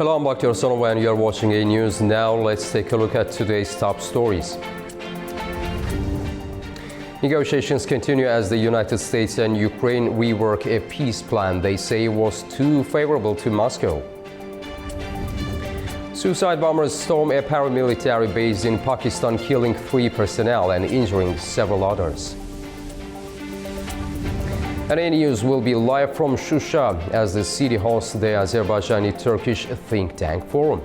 Hello, I'm Bakhtiar Sonova and you're watching A News. Now let's take a look at today's top stories. Negotiations continue as the United States and Ukraine rework a peace plan they say was too favorable to Moscow. Suicide bombers storm a paramilitary base in Pakistan, killing 3 personnel and injuring several others. And A News will be live from Shusha as the city hosts the Azerbaijani-Turkish think tank forum.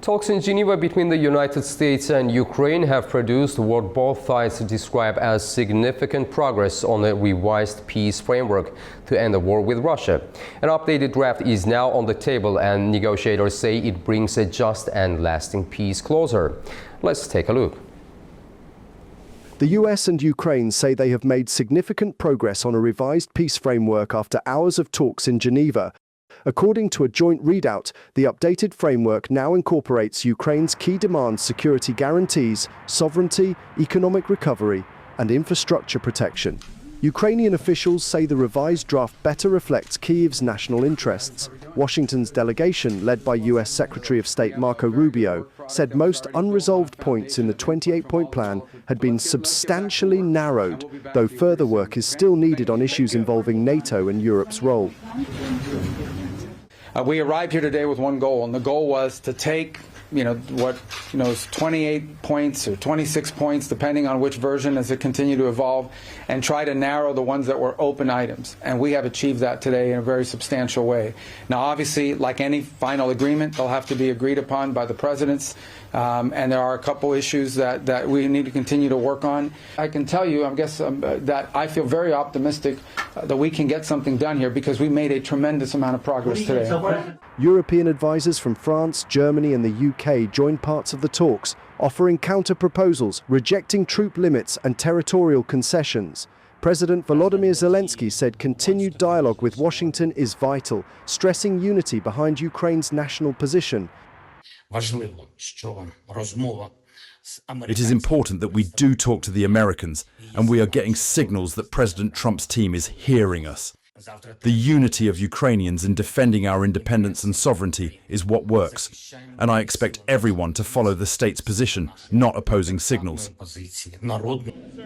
Talks in Geneva between the United States and Ukraine have produced what both sides describe as significant progress on a revised peace framework to end the war with Russia. An updated draft is now on the table and negotiators say it brings a just and lasting peace closer. Let's take a look. The US and Ukraine say they have made significant progress on a revised peace framework after hours of talks in Geneva. According to a joint readout, the updated framework now incorporates Ukraine's key demands: security guarantees, sovereignty, economic recovery, and infrastructure protection. Ukrainian officials say the revised draft better reflects Kyiv's national interests. Washington's delegation, led by US Secretary of State Marco Rubio, said most unresolved points in the 28-point plan had been substantially narrowed, though further work is still needed on issues involving NATO and Europe's role. We arrived here today with one goal, and the goal was to take, is 28 points or 26 points, depending on which version as it continued to evolve, and try to narrow the ones that were open items. And we have achieved that today in a very substantial way. Now, obviously, like any final agreement, they'll have to be agreed upon by the presidents. And there are a couple issues that we need to continue to work on. I can tell you, that I feel very optimistic that we can get something done here because we made a tremendous amount of progress today. European advisors from France, Germany and the UK joined parts of the talks, offering counter-proposals, rejecting troop limits and territorial concessions. President Volodymyr Zelensky said continued dialogue with Washington is vital, stressing unity behind Ukraine's national position. It is important that we do talk to the Americans, and we are getting signals that President Trump's team is hearing us. The unity of Ukrainians in defending our independence and sovereignty is what works, and I expect everyone to follow the state's position, not opposing signals.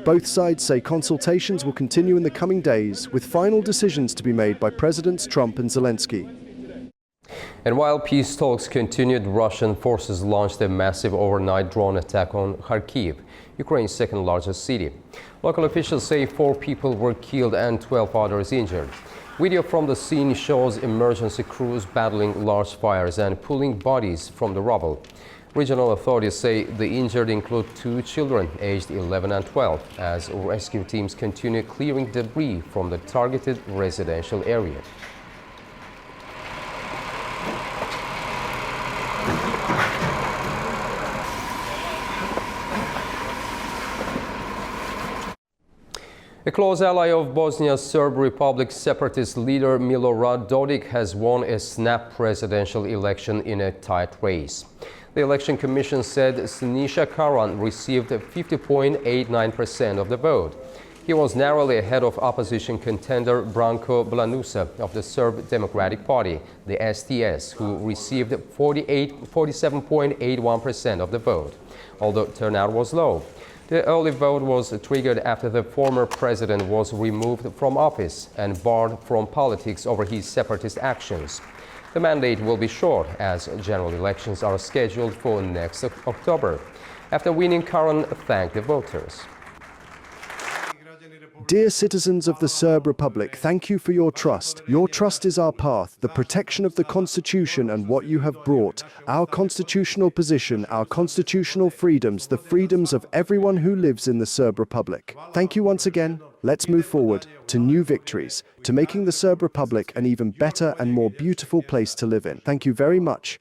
Both sides say consultations will continue in the coming days, with final decisions to be made by Presidents Trump and Zelensky. And while peace talks continued, Russian forces launched a massive overnight drone attack on Kharkiv, Ukraine's second largest city. Local officials say 4 people were killed and 12 others injured. Video from the scene shows emergency crews battling large fires and pulling bodies from the rubble. Regional authorities say the injured include 2 children aged 11 and 12 as rescue teams continue clearing debris from the targeted residential area. A close ally of Bosnia's Serb Republic, separatist leader Milorad Dodik has won a snap presidential election in a tight race. The Election Commission said Siniša Karan received 50.89% of the vote. He was narrowly ahead of opposition contender Branko Blanusa of the Serb Democratic Party, the STS, who received 47.81% of the vote, although turnout was low. The early vote was triggered after the former president was removed from office and barred from politics over his separatist actions. The mandate will be short as general elections are scheduled for next October. After winning, Karan thanked the voters. Dear citizens of the Serb Republic, thank you for your trust. Your trust is our path, the protection of the Constitution and what you have brought, our constitutional position, our constitutional freedoms, the freedoms of everyone who lives in the Serb Republic. Thank you once again. Let's move forward to new victories, to making the Serb Republic an even better and more beautiful place to live in. Thank you very much.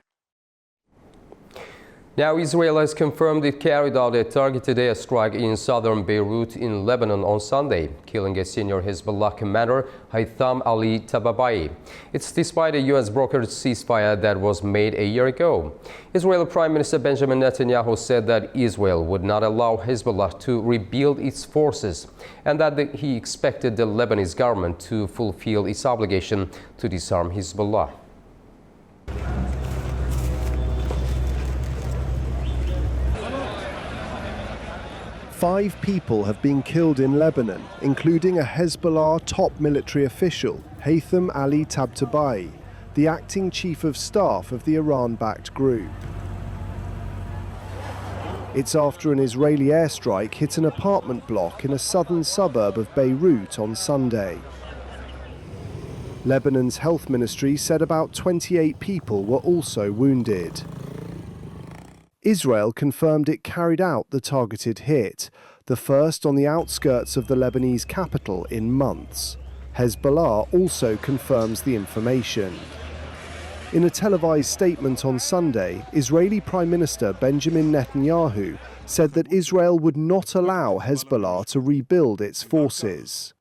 Now, Israel has confirmed it carried out a targeted airstrike in southern Beirut in Lebanon on Sunday, killing a senior Hezbollah commander, Haytham Ali Tababai. It's despite a U.S.-brokered ceasefire that was made a year ago. Israeli Prime Minister Benjamin Netanyahu said that Israel would not allow Hezbollah to rebuild its forces and that he expected the Lebanese government to fulfill its obligation to disarm Hezbollah. Five people have been killed in Lebanon, including a Hezbollah top military official, Haytham Ali Tabatabai, the acting chief of staff of the Iran-backed group. It's after an Israeli airstrike hit an apartment block in a southern suburb of Beirut on Sunday. Lebanon's health ministry said about 28 people were also wounded. Israel confirmed it carried out the targeted hit, the first on the outskirts of the Lebanese capital in months. Hezbollah also confirms the information. In a televised statement on Sunday, Israeli Prime Minister Benjamin Netanyahu said that Israel would not allow Hezbollah to rebuild its forces.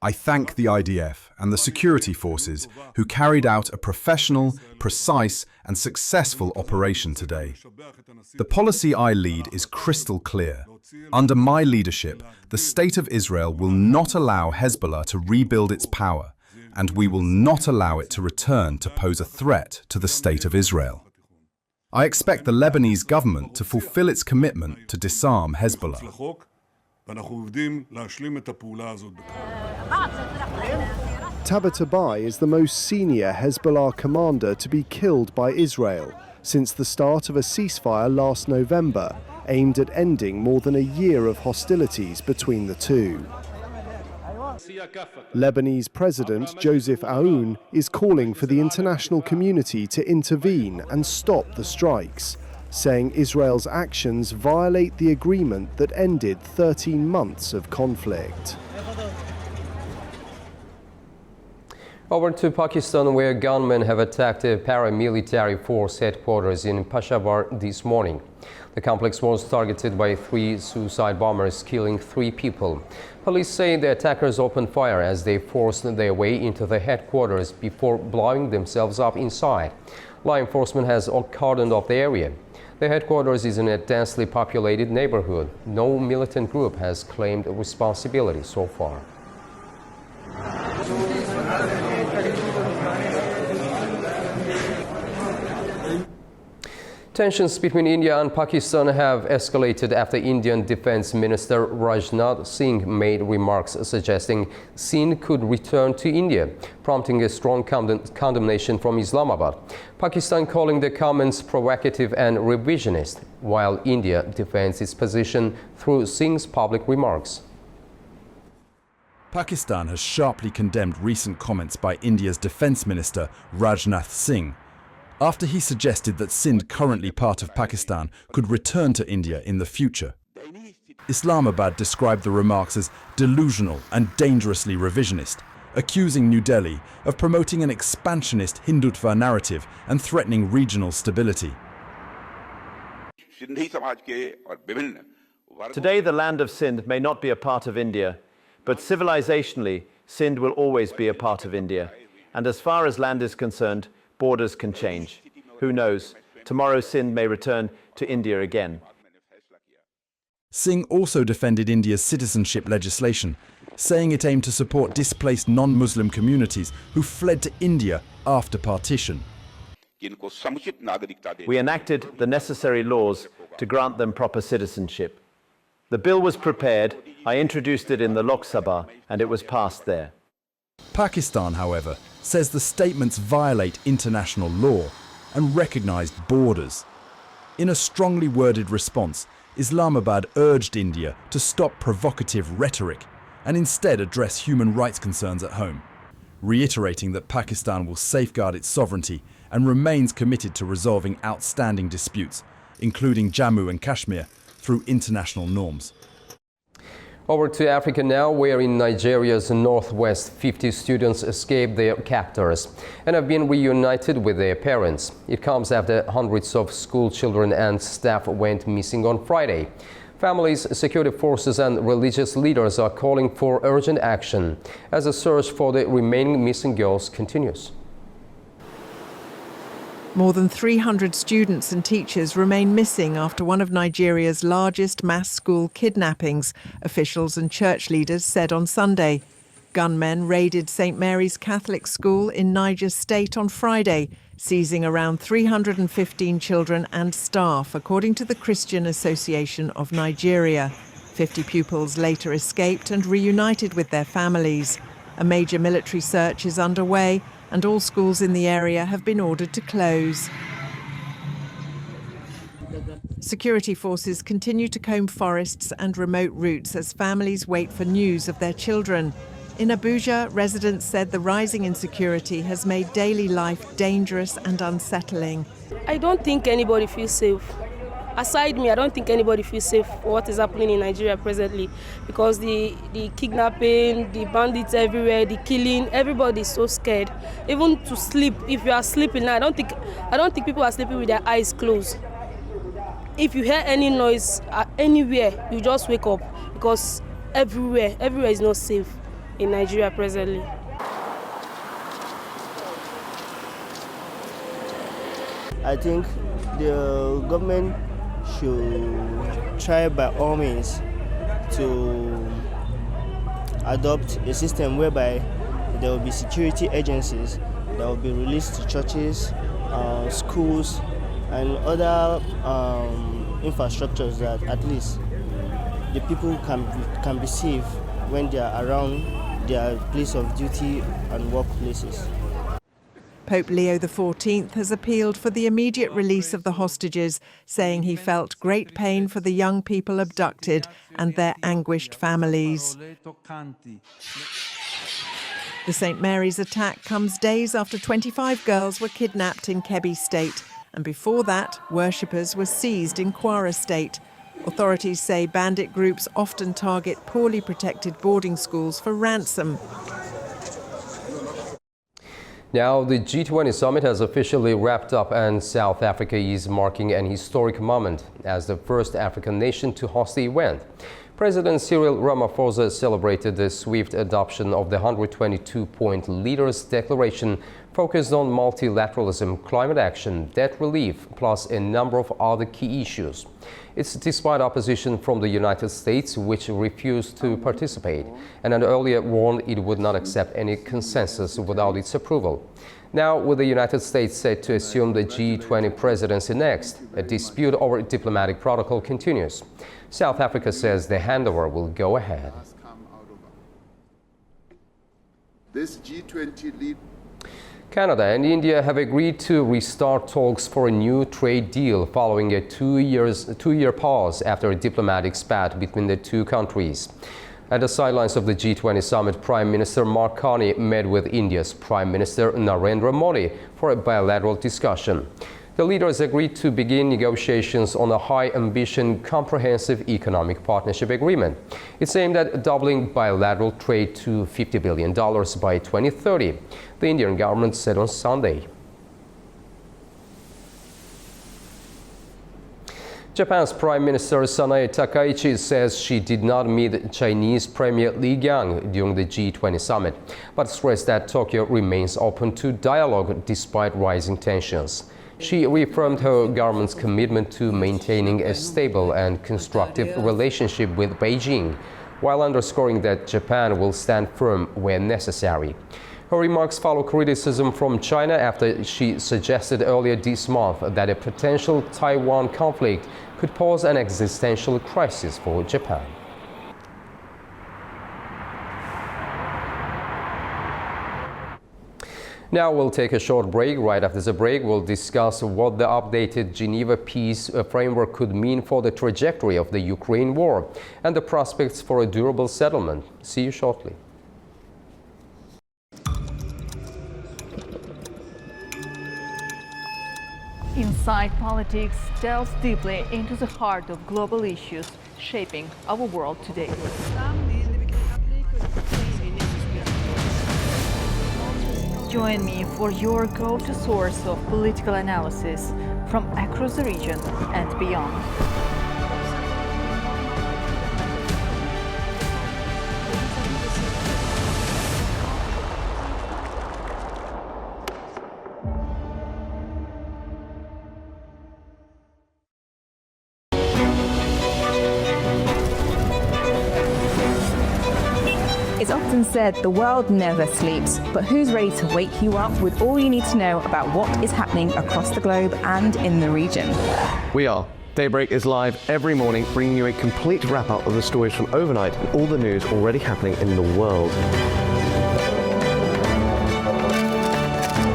I thank the IDF and the security forces who carried out a professional, precise and successful operation today. The policy I lead is crystal clear. Under my leadership, the State of Israel will not allow Hezbollah to rebuild its power, and we will not allow it to return to pose a threat to the State of Israel. I expect the Lebanese government to fulfill its commitment to disarm Hezbollah. Tabatabai is the most senior Hezbollah commander to be killed by Israel since the start of a ceasefire last November, aimed at ending more than a year of hostilities between the two. Lebanese President Joseph Aoun is calling for the international community to intervene and stop the strikes, saying Israel's actions violate the agreement that ended 13 months of conflict. Over to Pakistan, where gunmen have attacked a paramilitary force headquarters in Peshawar this morning. The complex was targeted by 3 suicide bombers, killing 3 people. Police say the attackers opened fire as they forced their way into the headquarters before blowing themselves up inside. Law enforcement has cordoned off the area. The headquarters is in a densely populated neighborhood. No militant group has claimed responsibility so far. Tensions between India and Pakistan have escalated after Indian Defense Minister Rajnath Singh made remarks suggesting Sindh could return to India, prompting a strong condemnation from Islamabad. Pakistan calling the comments provocative and revisionist, while India defends its position through Singh's public remarks. Pakistan has sharply condemned recent comments by India's Defence Minister Rajnath Singh, after he suggested that Sindh, currently part of Pakistan, could return to India in the future. Islamabad described the remarks as delusional and dangerously revisionist, accusing New Delhi of promoting an expansionist Hindutva narrative and threatening regional stability. Today, the land of Sindh may not be a part of India, but civilizationally, Sindh will always be a part of India. And as far as land is concerned, borders can change. Who knows? Tomorrow Sindh may return to India again. Singh also defended India's citizenship legislation, saying it aimed to support displaced non-Muslim communities who fled to India after partition. We enacted the necessary laws to grant them proper citizenship. The bill was prepared, I introduced it in the Lok Sabha, and it was passed there. Pakistan, however, says the statements violate international law and recognized borders. In a strongly worded response, Islamabad urged India to stop provocative rhetoric and instead address human rights concerns at home, reiterating that Pakistan will safeguard its sovereignty and remains committed to resolving outstanding disputes, including Jammu and Kashmir, through international norms. Over to Africa now, where in Nigeria's northwest, 50 students escaped their captors and have been reunited with their parents. It comes after hundreds of school children and staff went missing on Friday. Families, security forces and religious leaders are calling for urgent action as the search for the remaining missing girls continues. More than 300 students and teachers remain missing after one of Nigeria's largest mass school kidnappings, officials and church leaders said on Sunday. Gunmen raided St. Mary's Catholic School in Niger State on Friday, seizing around 315 children and staff, according to the Christian Association of Nigeria. 50 pupils later escaped and reunited with their families. A major military search is underway, and all schools in the area have been ordered to close. Security forces continue to comb forests and remote routes as families wait for news of their children. In Abuja, residents said the rising insecurity has made daily life dangerous and unsettling. I don't think anybody feels safe. Aside me, I don't think anybody feels safe for what is happening in Nigeria presently, because the kidnapping, the bandits everywhere, the killing, everybody is so scared. Even to sleep, if you are sleeping now, I don't think people are sleeping with their eyes closed. If you hear any noise anywhere, you just wake up, because everywhere is not safe in Nigeria presently. I think the government should try by all means to adopt a system whereby there will be security agencies that will be released to churches, schools, and other infrastructures that at least the people can be safe when they are around their place of duty and workplaces. Pope Leo XIV has appealed for the immediate release of the hostages, saying he felt great pain for the young people abducted and their anguished families. The St. Mary's attack comes days after 25 girls were kidnapped in Kebbi State, and before that, worshippers were seized in Kwara State. Authorities say bandit groups often target poorly protected boarding schools for ransom. Now, the G20 summit has officially wrapped up and South Africa is marking an historic moment as the first African nation to host the event. President Cyril Ramaphosa celebrated the swift adoption of the 122-point Leaders' Declaration focused on multilateralism, climate action, debt relief, plus a number of other key issues. It's despite opposition from the United States, which refused to participate, and had earlier warned it would not accept any consensus without its approval. Now, with the United States set to assume the G20 presidency next, a dispute over diplomatic protocol continues. South Africa says the handover will go ahead. This G20 lead. Canada and India have agreed to restart talks for a new trade deal following a two-year pause after a diplomatic spat between the two countries. At the sidelines of the G20 summit, Prime Minister Mark Carney met with India's Prime Minister Narendra Modi for a bilateral discussion. The leaders agreed to begin negotiations on a high-ambition, comprehensive economic partnership agreement. It's aimed at doubling bilateral trade to $50 billion by 2030, the Indian government said on Sunday. Japan's Prime Minister Sanae Takaichi says she did not meet Chinese Premier Li Qiang during the G20 summit, but stressed that Tokyo remains open to dialogue despite rising tensions. She reaffirmed her government's commitment to maintaining a stable and constructive relationship with Beijing, while underscoring that Japan will stand firm where necessary. Her remarks follow criticism from China after she suggested earlier this month that a potential Taiwan conflict could pose an existential crisis for Japan. Now we'll take a short break. Right after the break, we'll discuss what the updated Geneva Peace Framework could mean for the trajectory of the Ukraine war and the prospects for a durable settlement. See you shortly. Inside Politics delves deeply into the heart of global issues shaping our world today. Join me for your go-to source of political analysis from across the region and beyond. It's often said the world never sleeps, but who's ready to wake you up with all you need to know about what is happening across the globe and in the region? We are. Daybreak is live every morning, bringing you a complete wrap-up of the stories from overnight and all the news already happening in the world.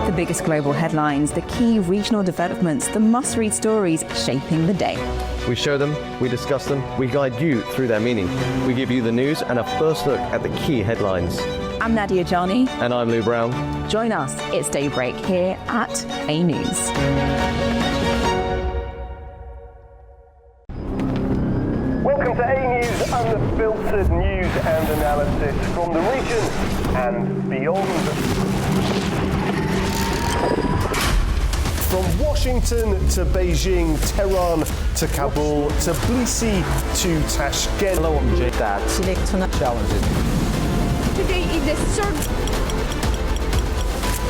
The biggest global headlines, the key regional developments, the must-read stories shaping the day. We show them, we discuss them, we guide you through their meaning. We give you the news and a first look at the key headlines. I'm Nadia Jani. And I'm Lou Brown. Join us, it's Daybreak here at A News. Welcome to A News, unfiltered news and analysis from the region and beyond. From Washington to Beijing, Tehran to Kabul, to Tbilisi to Tashkent. Hello, I'm Jeddah. Challenges. Today is the third.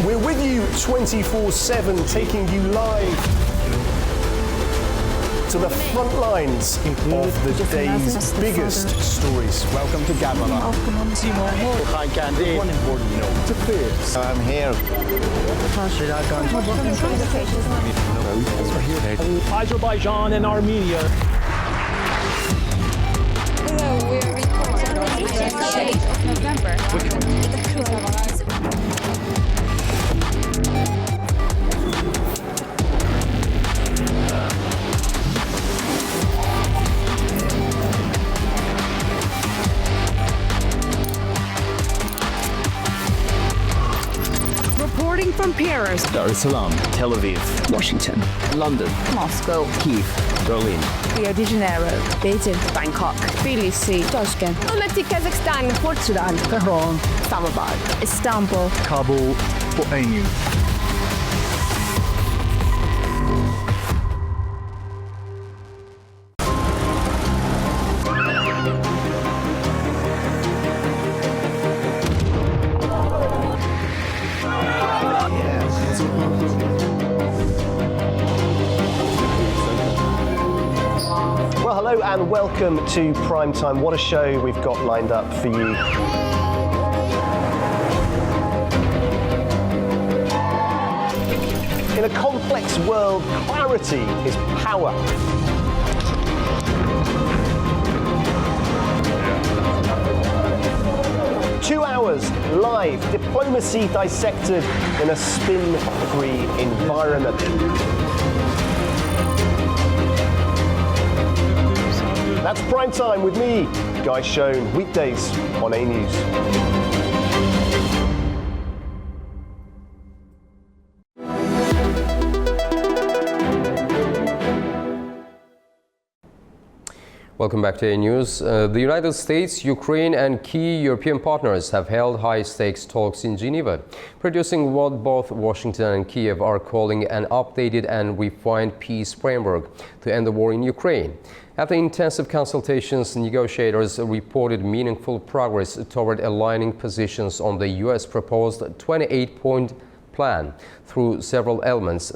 We're with you 24/7, taking you live to the front lines of the day's biggest stories. Welcome to Gabala. Hi, Candy. One important note. To Fierce. I'm here. Azerbaijan and Armenia. Hello, we are recording on the 8th of November. Reporting from Paris, Dar es Salaam, Tel Aviv, Washington, London, Moscow, Kyiv, Berlin, Rio de Janeiro, Beijing, Bangkok, Tbilisi, Tashkent, Almaty, Kazakhstan, Port Sudan, Tehran, Islamabad, Istanbul, Kabul for A News. Well, hello and welcome to Primetime. What a show we've got lined up for you. In a complex world, clarity is power. Two hours live, diplomacy dissected in a spin-free environment. That's Prime Time with me, Guy Schoen, weekdays on A News. Welcome back to A News. The United States, Ukraine and key European partners have held high-stakes talks in Geneva, producing what both Washington and Kyiv are calling an updated and refined peace framework to end the war in Ukraine. After intensive consultations, negotiators reported meaningful progress toward aligning positions on the U.S. proposed 28-point plan through several elements,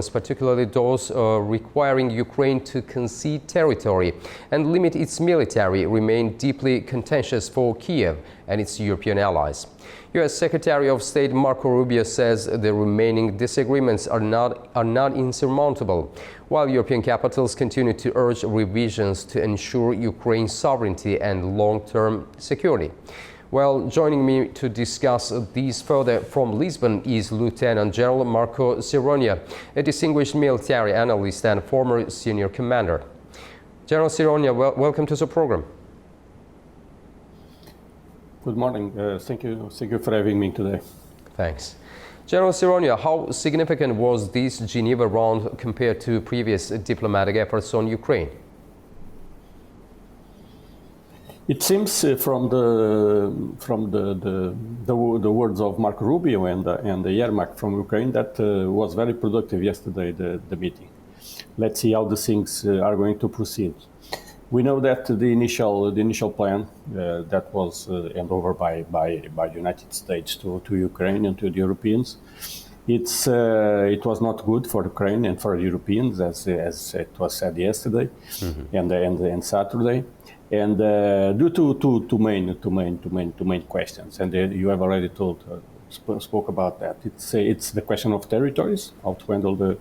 particularly those requiring Ukraine to concede territory and limit its military, remain deeply contentious for Kyiv and its European allies. U.S. Secretary of State Marco Rubio says the remaining disagreements are not insurmountable, while European capitals continue to urge revisions to ensure Ukraine's sovereignty and long-term security. Well, joining me to discuss these further from Lisbon is Lieutenant General Marco Cironia, a distinguished military analyst and former senior commander. General Cironia, welcome to the program. Good morning. Thank you for having me today. Thanks. General Sironia, how significant was this Geneva round compared to previous diplomatic efforts on Ukraine? It seems from the words of Marco Rubio and Yermak from Ukraine that was very productive yesterday, the meeting. Let's see how the things are going to proceed. We know that the initial plan that was handed over by the United States to Ukraine and to the Europeans, it was not good for Ukraine and for the Europeans, as it was said yesterday and Saturday. And due to two main questions, and you have already spoke about that. It's the question of territories, how to handle the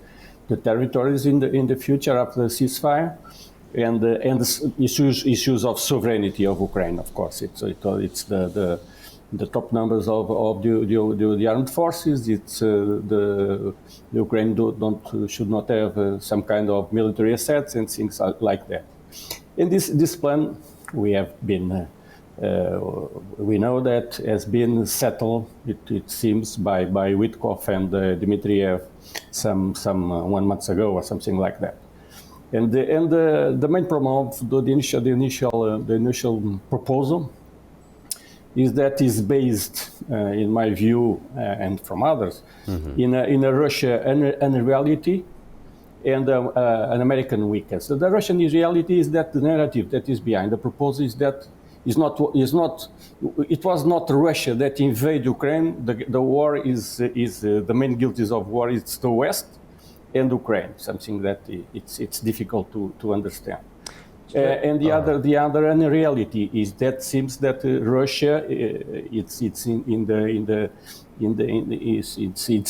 territories in the future after the ceasefire, and issues of sovereignty of Ukraine. Of course, it's the top numbers of the armed forces. It's the Ukraine should not have some kind of military assets and things like that. In this plan, we know that has been settled. It seems by Witkoff and Dmitriev some 1 month ago or something like that. And the main problem of the initial proposal is that is based, in my view and from others, in a Russia unreality and an American weakness. So the Russian reality is that the narrative that is behind the proposal is that it was not Russia that invaded Ukraine. The war is the main guilties of war is the West and Ukraine, something that it's difficult to understand. And the other unreality is that seems that Russia it's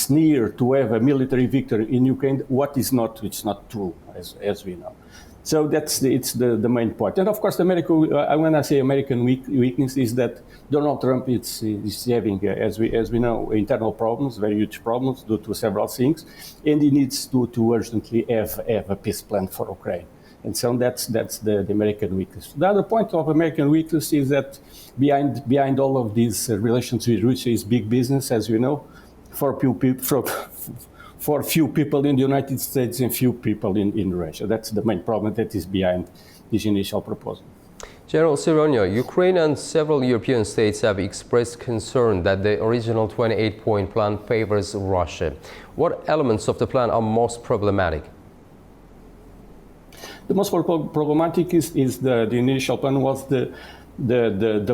near to have a military victory in Ukraine. What is not? It's not true, as we know. So it's the main point. And of course, when I say American weakness, is that Donald Trump is having, as we know, internal problems, very huge problems due to several things, and he needs to urgently have a peace plan for Ukraine. And so that's the American weakness. The other point of American weakness is that behind all of these relations with Russia is big business, as you know, for few people in the United States and few people in Russia. That's the main problem that is behind this initial proposal. General Sironia, Ukraine and several European states have expressed concern that the original 28-point plan favors Russia. What elements of the plan are most problematic? The most problematic is the initial plan was the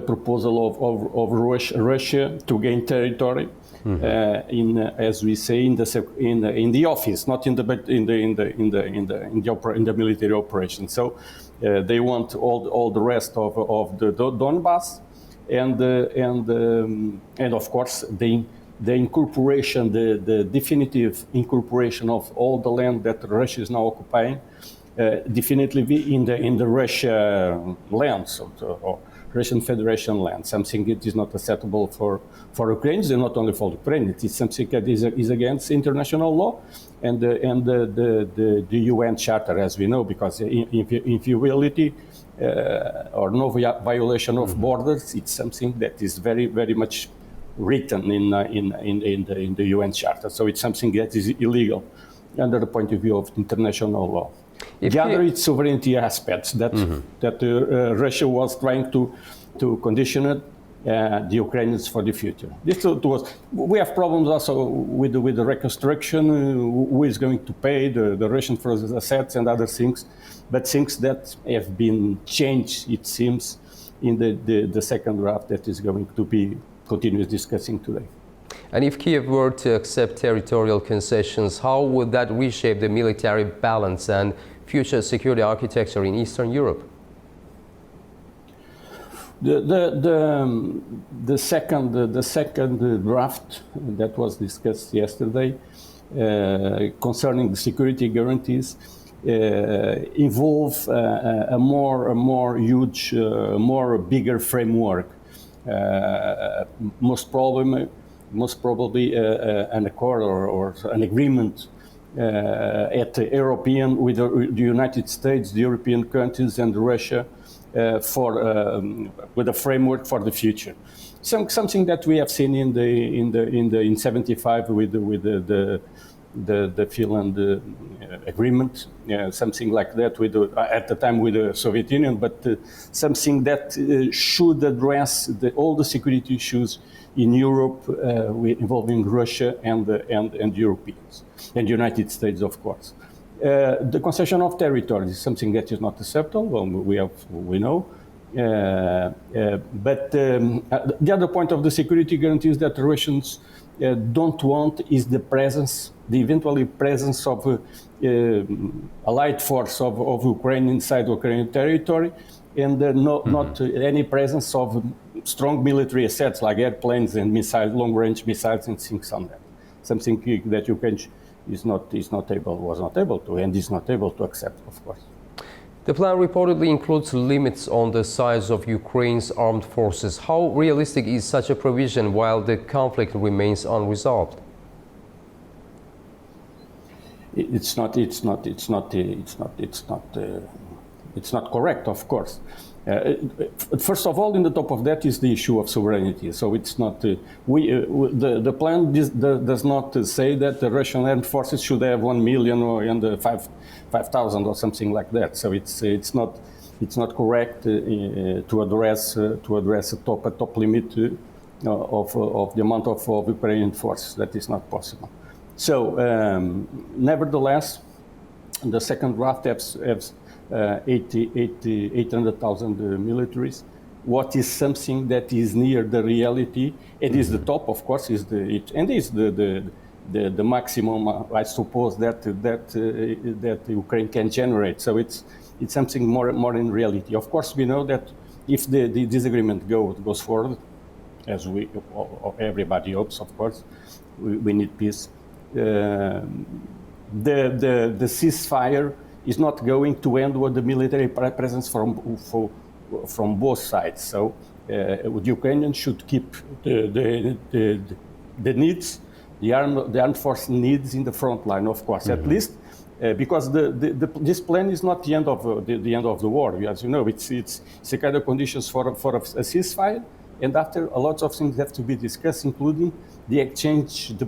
proposal of Russia to gain territory as we say in the office, not in the military operation. So they want all the rest of the Donbass and of course the incorporation, the definitive incorporation of all the land that Russia is now occupying. Definitively in the Russia lands or Russian Federation land, something that is not acceptable for Ukrainians and not only for Ukraine. It is something that is against international law and the UN Charter, as we know, because inviolability or no violation of borders, it's something that is very, very much written in the UN Charter. So it's something that is illegal under the point of view of international law. The other is sovereignty aspects that Russia was trying to condition the Ukrainians for the future. We have problems also with the reconstruction, who is going to pay the Russian for the assets and other things, but things that have been changed, it seems, in the second draft that is going to be continuous discussing today. And if Kiev were to accept territorial concessions, how would that reshape the military balance and future security architecture in Eastern Europe? The second draft that was discussed yesterday concerning the security guarantees involve a more huge, bigger framework. Most probably an accord or an agreement at the European with the United States, the European countries, and Russia with a framework for the future. something that we have seen in '75 with the Finland agreement, something like that at the time with the Soviet Union, but something that should address all the security issues in Europe involving Russia and Europeans and the United States, of course. The concession of territory is something that is not acceptable. Well, we know. But the other point of the security guarantees that the Russians don't want is the eventual presence of allied force of Ukraine inside Ukrainian territory, and not any presence of strong military assets like airplanes and missiles, long-range missiles, and things on that. Something that Ukraine was not able to accept, of course. The plan reportedly includes limits on the size of Ukraine's armed forces. How realistic is such a provision while the conflict remains unresolved? It's not correct, of course. First of all, in the top of that is the issue of sovereignty. So it's not the plan does not say that the Russian armed forces should have 1 million or 5,000 or something like that. So it's not correct to address a top limit of the amount of Ukrainian forces. That is not possible. So nevertheless, the second draft has 800,000 militaries. What is something that is near the reality? It is the top, of course, is the maximum, I suppose, that Ukraine can generate. So it's something more in reality. Of course, we know that if the disagreement goes forward, as everybody hopes, of course, we need peace. The ceasefire is not going to end with the military presence from both sides. So the Ukrainians should keep the needs, the armed force needs in the front line, of course, at least, because this plan is not the end of the war. As you know, it's a kind of conditions for a ceasefire, and after a lot of things have to be discussed, including the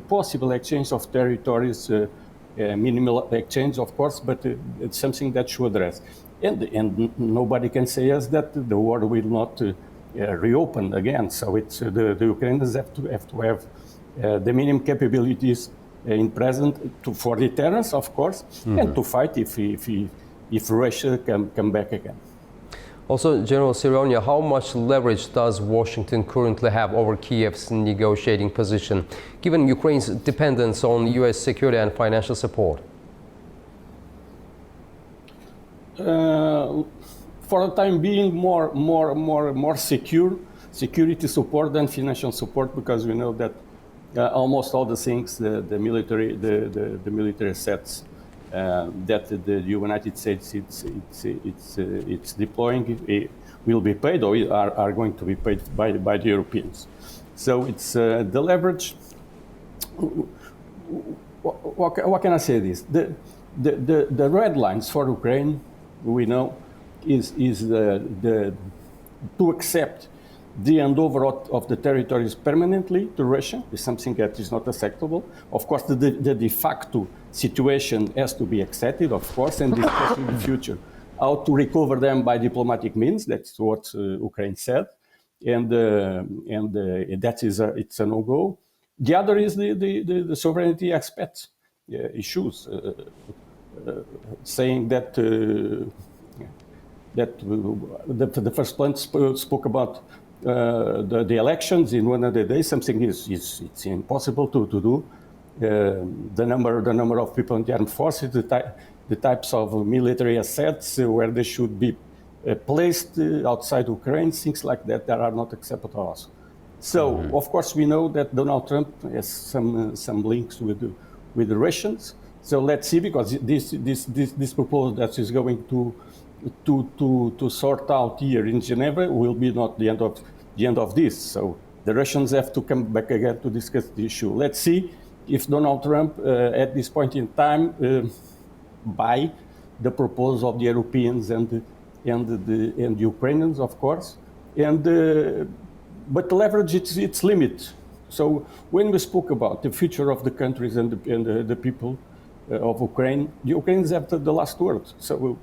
possible exchange of territories. Minimal exchange, of course, but it's something that should address. And nobody can say us that the war will not reopen again. So the Ukrainians have to have the minimum capabilities in present for deterrence, of course, and to fight if Russia can come back again. Also, General Sironia, how much leverage does Washington currently have over Kiev's negotiating position, given Ukraine's dependence on U.S. security and financial support? For the time being, more security support than financial support, because we know that almost all the things the military assets that the United States it's deploying will be paid or are going to be paid by the Europeans. So it's the leverage. What can I say? This the red lines for Ukraine, we know, is to accept the handover of the territories permanently to Russia is something that is not acceptable. Of course, the de facto situation has to be accepted, of course, and discussed in the future how to recover them by diplomatic means. That's what Ukraine said, and that is it's a no-go. The other is the sovereignty aspect issues, saying that the first plan spoke about the elections in 100 days. Something it's impossible to do. The number of people in the armed forces, the types of military assets where they should be placed outside Ukraine, things like that are not acceptable also. So of course we know that Donald Trump has some links with the Russians. So let's see, because this proposal that is going to sort out here in Geneva will be not the end of this. So the Russians have to come back again to discuss the issue. Let's see if Donald Trump at this point in time buy the proposal of the Europeans and the Ukrainians, of course, and but the leverage its limit. So when we spoke about the future of the countries and the people of Ukraine, the Ukrainians have the last word. So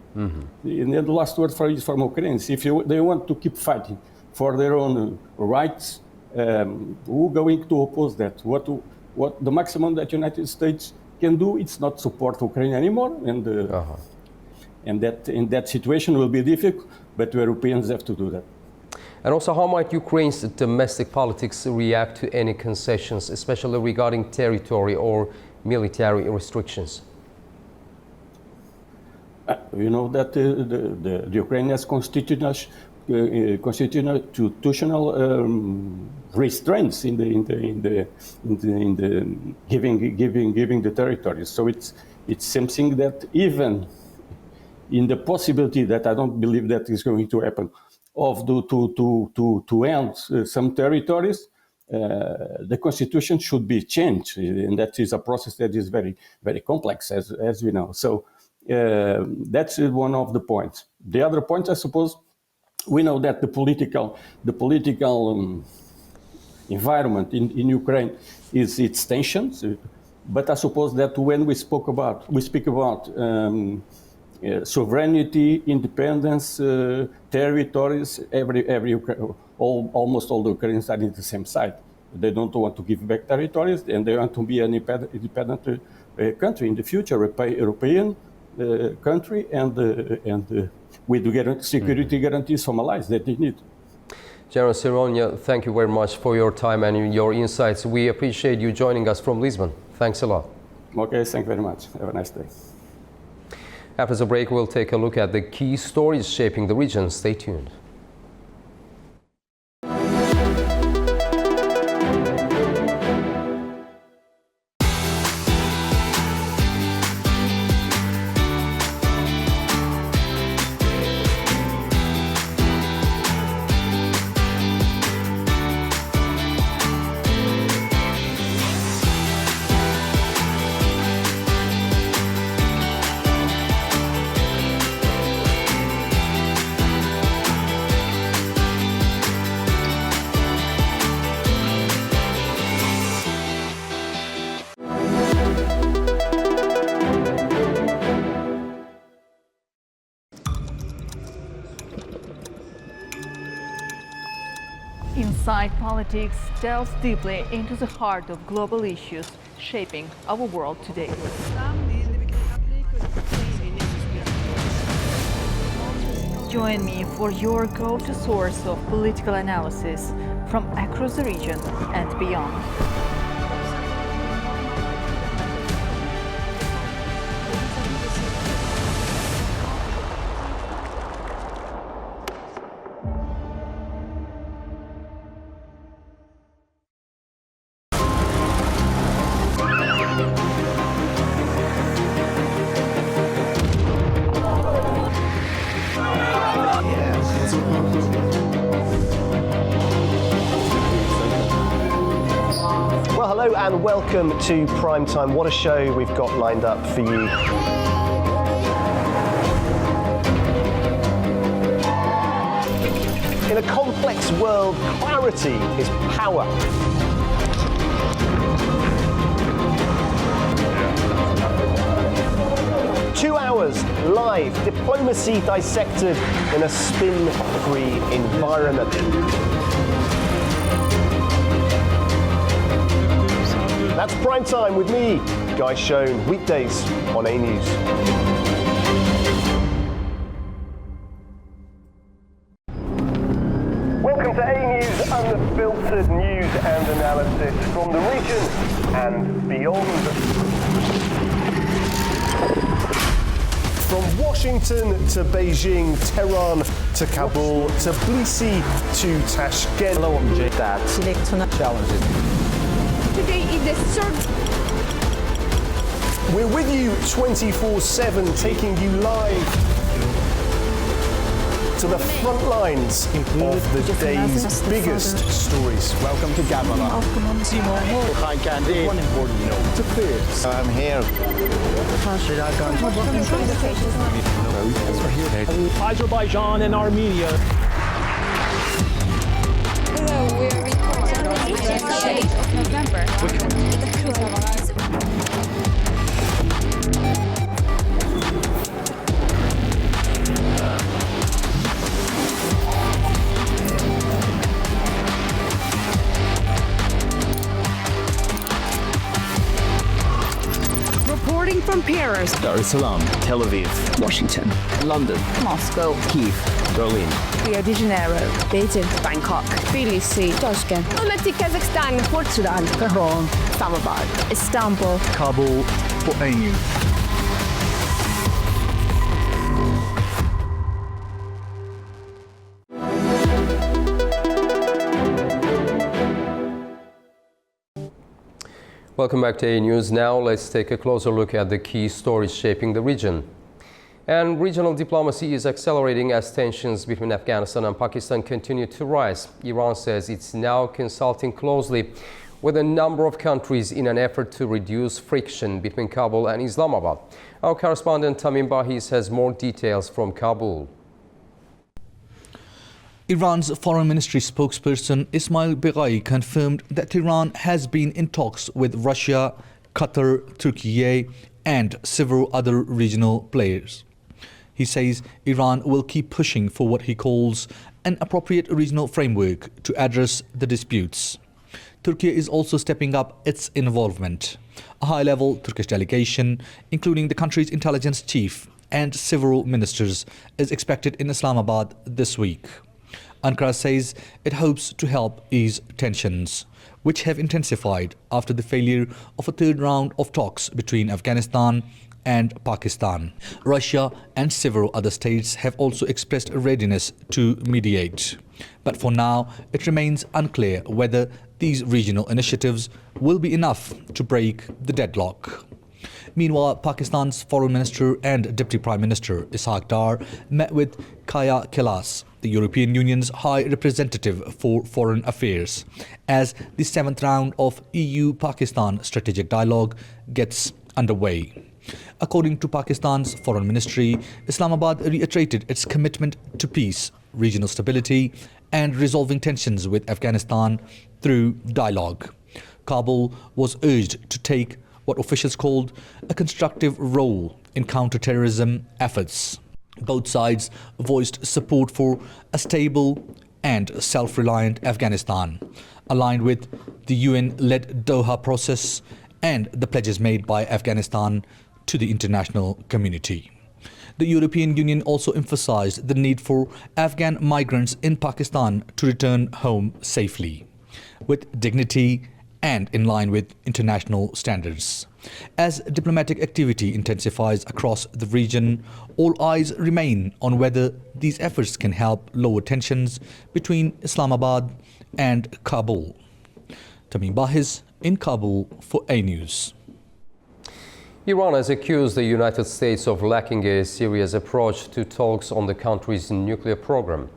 in the last word is from Ukrainians. If they want to keep fighting for their own rights, who's going to oppose that? What the maximum that United States can do, it's not support Ukraine anymore, and that in that situation will be difficult, but the Europeans have to do that. And also, how might Ukraine's domestic politics react to any concessions, especially regarding territory or military restrictions? You know that the Ukraine has constitutional restraints in the giving the territories. So it's something that even in the possibility that I don't believe that is going to happen, of to end some territories, the constitution should be changed, and that is a process that is very, very complex, as we know. So that's one of the points. The other point, I suppose, we know that the political environment in Ukraine is its tensions, but I suppose that when we speak about sovereignty, independence, territories, almost all the Ukrainians are in the same side. They don't want to give back territories, and they want to be an independent country in the future, European country, and with security guarantees from allies that they need. General Sironia, thank you very much for your time and your insights. We appreciate you joining us from Lisbon. Thanks a lot. Okay, thank you very much. Have a nice day. After the break, we'll take a look at the key stories shaping the region. Stay tuned. Inside Politics delves deeply into the heart of global issues shaping our world today. Join me for your go-to source of political analysis from across the region and beyond. Well, hello and welcome to Primetime. What a show we've got lined up for you. In a complex world, clarity is power. Two hours live, diplomacy dissected in a spin-free environment. That's Prime Time with me, Guy Schoen, weekdays on A News. Welcome to A News, unfiltered news and analysis from the region and beyond. From Washington to Beijing, Tehran to Kabul, to Tbilisi to Tashkent. Hello, I'm Jay. That's challenges. Today is the third. We're with you 24/7, taking you live to the front lines of the day's biggest stories. Welcome to Gabala. One important note. To Fierce. I'm here. Azerbaijan and Armenia. Hello, Reporting from Paris, Dar es Salaam, Tel Aviv, Washington, London, Moscow, Kyiv, Berlin, Rio de Janeiro, Beijing, Bangkok, Tbilisi, Tashkent, Almaty, Kazakhstan, Port Sudan, Tehran, Islamabad, Istanbul, Kabul for A News. Welcome back to A News. Now let's take a closer look at the key stories shaping the region. And regional diplomacy is accelerating as tensions between Afghanistan and Pakistan continue to rise. Iran says it's now consulting closely with a number of countries in an effort to reduce friction between Kabul and Islamabad. Our correspondent Tamim Bahis has more details from Kabul. Iran's foreign ministry spokesperson Ismail Beghai confirmed that Iran has been in talks with Russia, Qatar, Turkey, and several other regional players. He says Iran will keep pushing for what he calls an appropriate regional framework to address the disputes. Turkey is also stepping up its involvement. A high-level Turkish delegation, including the country's intelligence chief and several ministers, is expected in Islamabad this week. Ankara says it hopes to help ease tensions, which have intensified after the failure of a third round of talks between Afghanistan and Pakistan. Russia and several other states have also expressed a readiness to mediate. But for now, it remains unclear whether these regional initiatives will be enough to break the deadlock. Meanwhile, Pakistan's Foreign Minister and Deputy Prime Minister Ishaq Dar met with Kaya Kailas, the European Union's High Representative for Foreign Affairs, as the 7th round of EU-Pakistan strategic dialogue gets underway. According to Pakistan's Foreign Ministry, Islamabad reiterated its commitment to peace, regional stability, and resolving tensions with Afghanistan through dialogue. Kabul was urged to take what officials called a constructive role in counter-terrorism efforts. Both sides voiced support for a stable and self-reliant Afghanistan, aligned with the UN-led Doha process and the pledges made by Afghanistan to the international community. The European Union also emphasized the need for Afghan migrants in Pakistan to return home safely, with dignity and in line with international standards. As diplomatic activity intensifies across the region, all eyes remain on whether these efforts can help lower tensions between Islamabad and Kabul. Tamim Bahis in Kabul for A News. Iran has accused the United States of lacking a serious approach to talks on the country's nuclear program.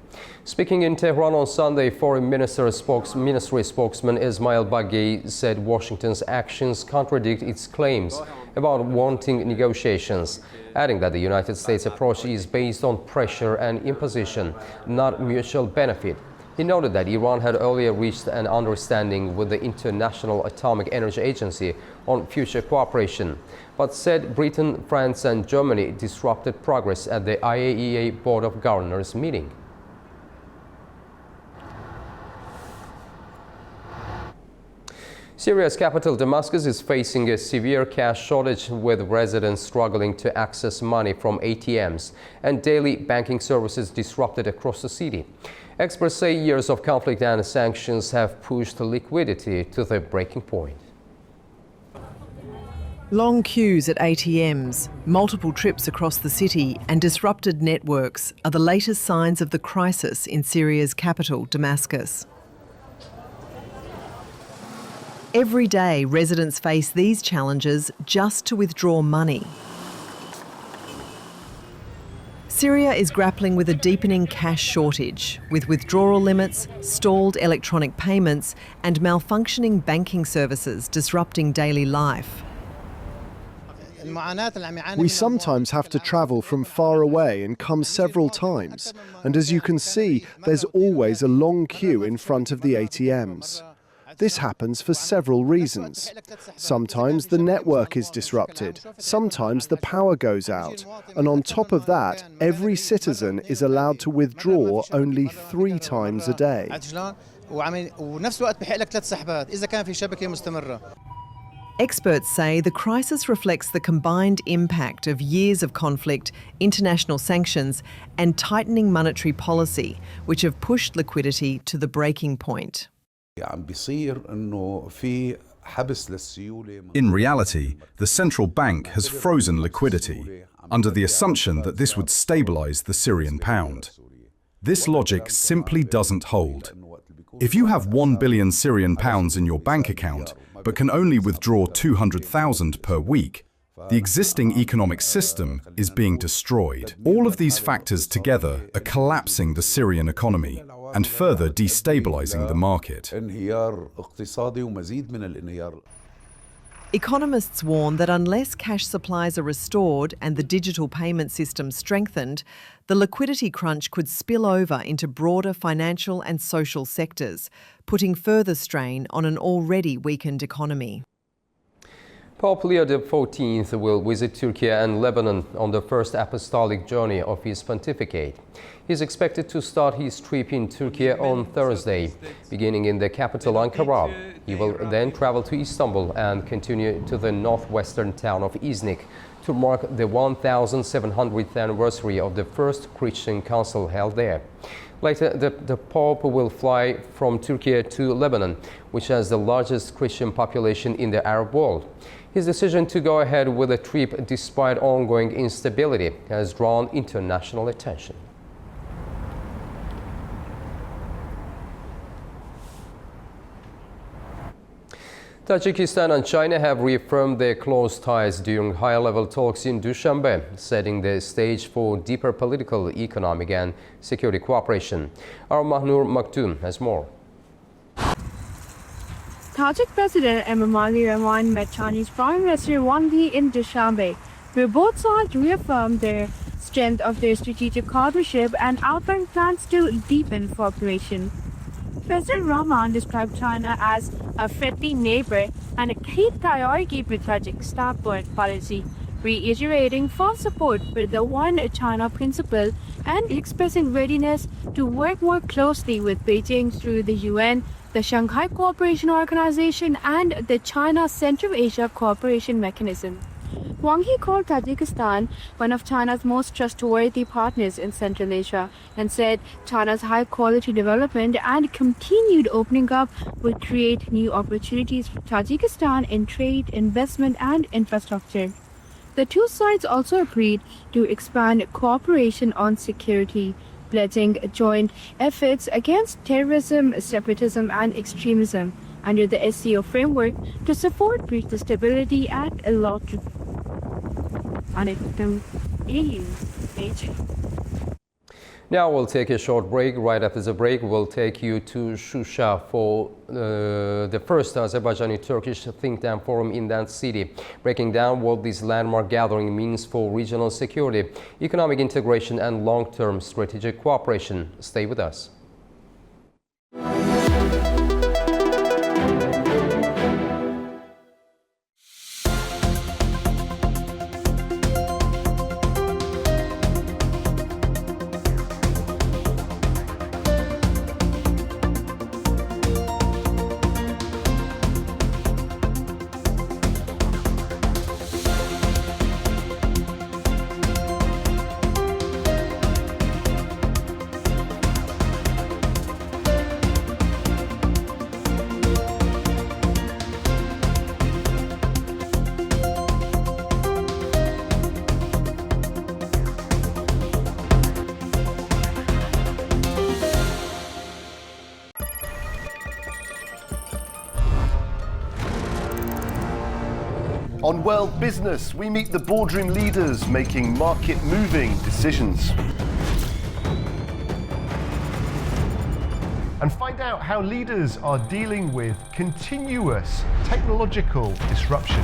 Speaking in Tehran on Sunday, Foreign Ministry spokesman Ismail Baghei said Washington's actions contradict its claims about wanting negotiations, adding that the United States approach is based on pressure and imposition, not mutual benefit. He noted that Iran had earlier reached an understanding with the International Atomic Energy Agency on future cooperation, but said Britain, France and Germany disrupted progress at the IAEA Board of Governors meeting. Syria's capital, Damascus, is facing a severe cash shortage, with residents struggling to access money from ATMs and daily banking services disrupted across the city. Experts say years of conflict and sanctions have pushed liquidity to the breaking point. Long queues at ATMs, multiple trips across the city and disrupted networks are the latest signs of the crisis in Syria's capital, Damascus. Every day, residents face these challenges just to withdraw money. Syria is grappling with a deepening cash shortage, with withdrawal limits, stalled electronic payments and malfunctioning banking services disrupting daily life. We sometimes have to travel from far away and come several times. And as you can see, there's always a long queue in front of the ATMs. This happens for several reasons. Sometimes the network is disrupted, sometimes the power goes out, and on top of that, every citizen is allowed to withdraw only 3 times a day. Experts say the crisis reflects the combined impact of years of conflict, international sanctions, and tightening monetary policy, which have pushed liquidity to the breaking point. In reality, the central bank has frozen liquidity under the assumption that this would stabilize the Syrian pound. This logic simply doesn't hold. If you have 1 billion Syrian pounds in your bank account, but can only withdraw 200,000 per week, the existing economic system is being destroyed. All of these factors together are collapsing the Syrian economy and further destabilizing the market. Economists warn that unless cash supplies are restored and the digital payment system strengthened, the liquidity crunch could spill over into broader financial and social sectors, putting further strain on an already weakened economy. Pope Leo XIV will visit Turkey and Lebanon on the first apostolic journey of his pontificate. He is expected to start his trip in Turkey on Thursday, beginning in the capital Ankara. He will then travel to Istanbul and continue to the northwestern town of Iznik to mark the 1700th anniversary of the first Christian council held there. Later, the Pope will fly from Turkey to Lebanon, which has the largest Christian population in the Arab world. His decision to go ahead with the trip despite ongoing instability has drawn international attention. Tajikistan and China have reaffirmed their close ties during high-level talks in Dushanbe, setting the stage for deeper political, economic and security cooperation. Our Mahnur Maktoum has more. Tajik President Emomali Rahman met Chinese Prime Minister Wang Yi in Dushanbe, where both sides reaffirmed their strength of their strategic partnership and outlined plans to deepen cooperation. President Rahman described China as a friendly neighbor and a key priority for Tajikistan foreign policy, reiterating full support for the One China principle and expressing readiness to work more closely with Beijing through the UN, the Shanghai Cooperation Organization, and the China Central Asia Cooperation Mechanism. Wang Yi called Tajikistan one of China's most trustworthy partners in Central Asia and said China's high-quality development and continued opening up would create new opportunities for Tajikistan in trade, investment, and infrastructure. The two sides also agreed to expand cooperation on security, pledging joint efforts against terrorism, separatism, and extremism under the SCO framework to support regional stability and a lot of Now we'll take a short break. Right after the break, we'll take you to Shusha for the first Azerbaijani-Turkish think tank forum in that city, breaking down what this landmark gathering means for regional security, economic integration and long-term strategic cooperation. Stay with us. On World Business, we meet the boardroom leaders making market-moving decisions. And find out how leaders are dealing with continuous technological disruption.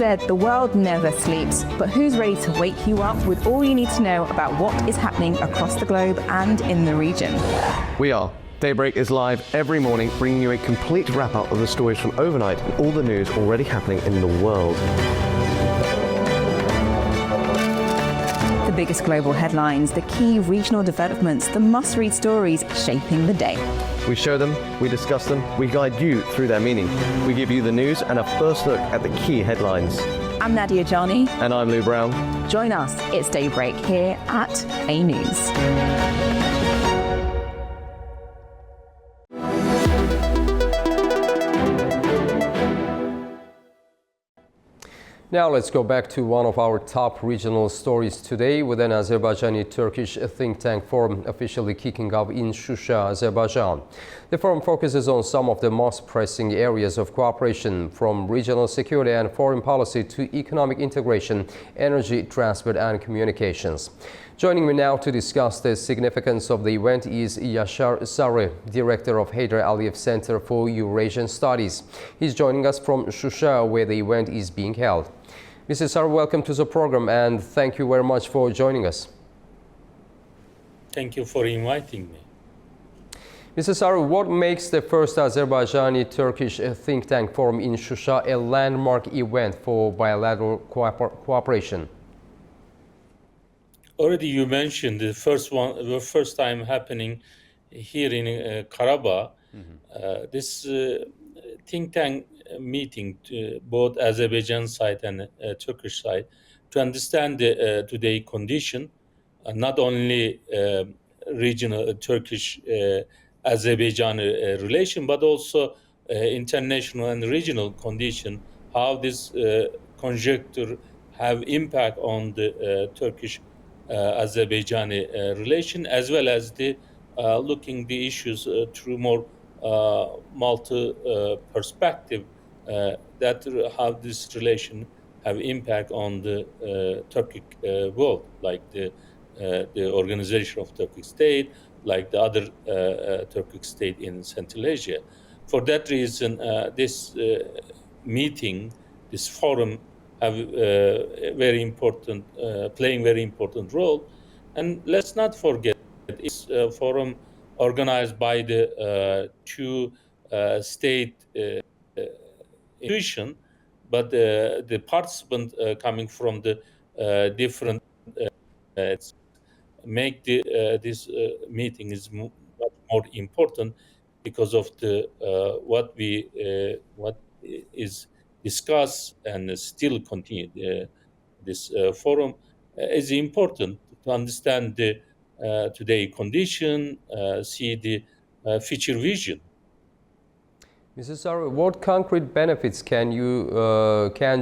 said the world never sleeps, but who's ready to wake you up with all you need to know about what is happening across the globe and in the region? We are. Daybreak is live every morning, bringing you a complete wrap-up of the stories from overnight and all the news already happening in the world. The biggest global headlines, the key regional developments, the must-read stories shaping the day. We show them, we discuss them, we guide you through their meaning. We give you the news and a first look at the key headlines. I'm Nadia Jani. And I'm Lou Brown. Join us, it's Daybreak here at A News. Now let's go back to one of our top regional stories today, with an Azerbaijani-Turkish think tank forum officially kicking off in Shusha, Azerbaijan. The forum focuses on some of the most pressing areas of cooperation, from regional security and foreign policy to economic integration, energy, transport and communications. Joining me now to discuss the significance of the event is Yashar Sarı, director of Heydar Aliyev Center for Eurasian Studies. He's joining us from Shusha, where the event is being held. Mr. Sarı, welcome to the program and thank you very much for joining us. Thank you for inviting me. Mr. Sarı, what makes the first Azerbaijani-Turkish think tank forum in Shusha a landmark event for bilateral cooperation? Already you mentioned the first time happening here in Karabakh. This think tank meeting, both Azerbaijan side and Turkish side, to understand the today condition, not only regional Turkish Azerbaijan relation, but also international and regional condition, how this conjuncture have impact on the Turkish Azerbaijani relation, as well as the looking the issues through more multi perspective, that how this relation have impact on the Turkic world, like the organization of Turkic state, like the other Turkic state in Central Asia. For that reason, this meeting, this forum, have very important, playing very important role. And let's not forget, it's a forum organized by the two state institutions, but the participants coming from the different make this meeting is much more important, because of the what is discussed and still continue. This forum is important to understand the today condition, see the future vision. Mrs. Sarı, what concrete benefits can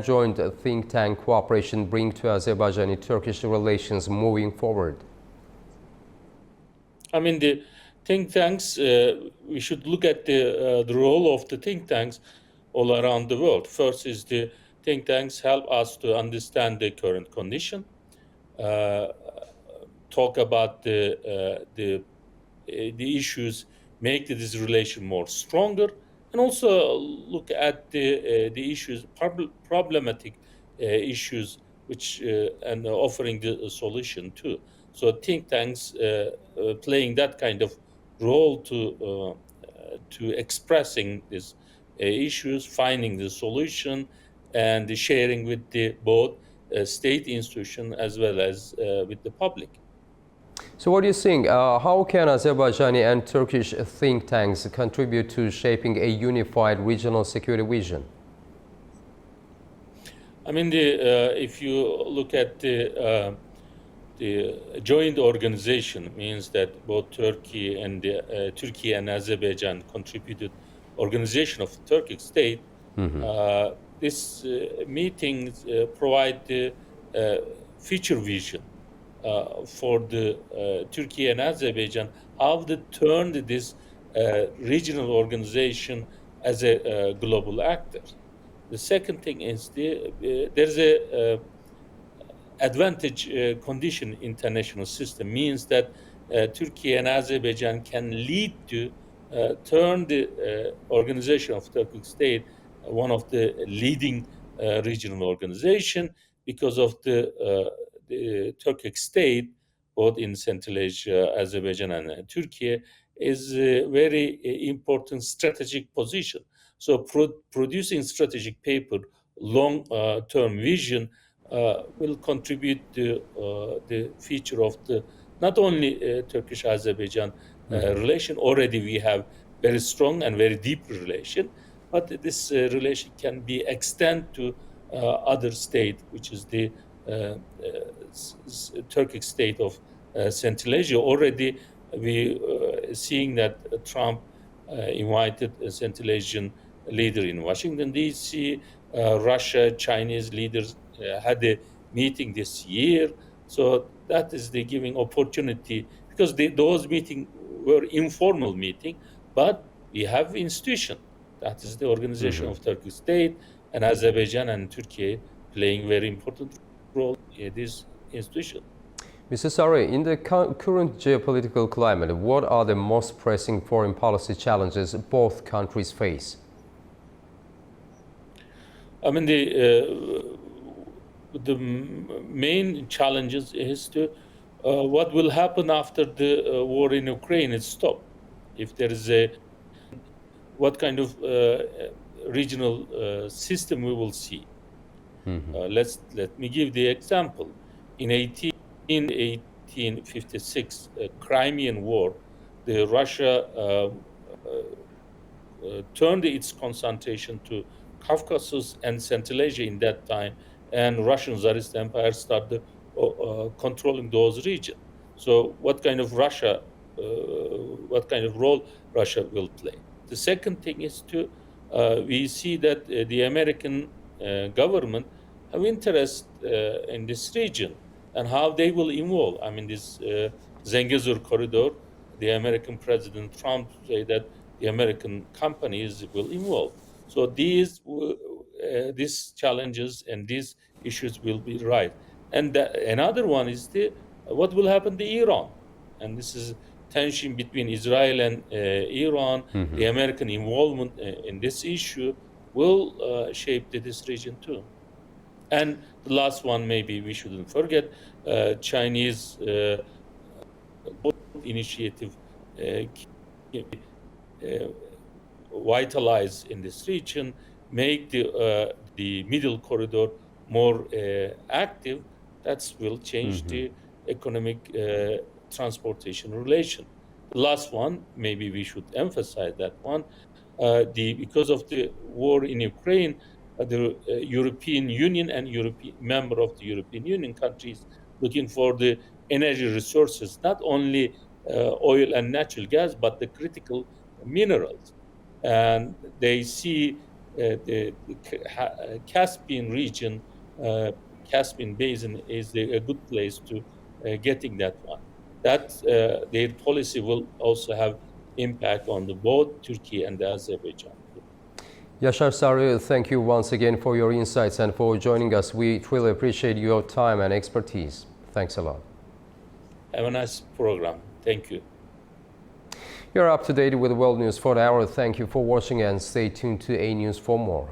joint think tank cooperation bring to Azerbaijani-Turkish relations moving forward? I mean, the think tanks, we should look at the role of the think tanks all around the world. First is the think tanks help us to understand the current condition, talk about the issues, make this relation more stronger, and also look at the issues, problematic issues, which and offering the solution too. So think tanks playing that kind of role to expressing these issues, finding the solution, and sharing with the both state institution as well as with the public. So what do you think? How can Azerbaijani and Turkish think tanks contribute to shaping a unified regional security vision? I mean, if you look at the joint organization, means that both Turkey and Turkey and Azerbaijan contributed organization of the Turkic state. This meeting provide the future vision for the Turkey and Azerbaijan, how to turn this regional organization as a global actor. The second thing is there's a advantage condition international system, means that Turkey and Azerbaijan can lead to turn the organization of Turkic state one of the leading regional organization because of the Turkic state, both in Central Asia, Azerbaijan, and Turkey, is a very important strategic position. So producing strategic paper, long-term vision, will contribute to the future of the not only Turkish-Azerbaijan relation. Already we have very strong and very deep relation, but this relation can be extended to other state, which is the Turkic state of Central Asia. Already we seeing that Trump invited a Central Asian leader in Washington, D.C. Russia, Chinese leaders had a meeting this year. So that is the giving opportunity, because those meetings were informal meeting, but we have institution. That is the organization of Turkish state, and Azerbaijan and Turkey playing very important role in this institution. Mr. Sarı, in the current geopolitical climate, what are the most pressing foreign policy challenges both countries face? I mean, the main challenges is to what will happen after the war in Ukraine is stopped. If there is what kind of regional system we will see. Let me give the example. In 1856 Crimean War, Russia turned its concentration to Caucasus and Central Asia in that time, and Russian Tsarist Empire started controlling those regions. So what kind of role Russia will play? The second thing is we see that the American government have interest in this region and how they will involve. I mean, this Zengezur corridor, the American President Trump say that the American companies will involve. So these challenges and these issues will be right. And another one is what will happen to Iran, and this is tension between Israel and Iran. The American involvement in this issue will shape this region too. And the last one, maybe we shouldn't forget, Chinese initiative vitalize in this region, make the middle corridor more active. That will change the economic transportation relation. The last one, maybe we should emphasize that one, because of the war in Ukraine, the European Union and member of the European Union countries looking for the energy resources, not only oil and natural gas, but the critical minerals. And they see the Caspian region, Caspian Basin is a good place to getting that one. That their policy will also have impact on both Turkey and Azerbaijan. Yaşar Sarı, thank you once again for your insights and for joining us. We truly appreciate your time and expertise. Thanks a lot. Have a nice program. Thank you. You're up to date with the world news for the hour. Thank you for watching and stay tuned to A News for more.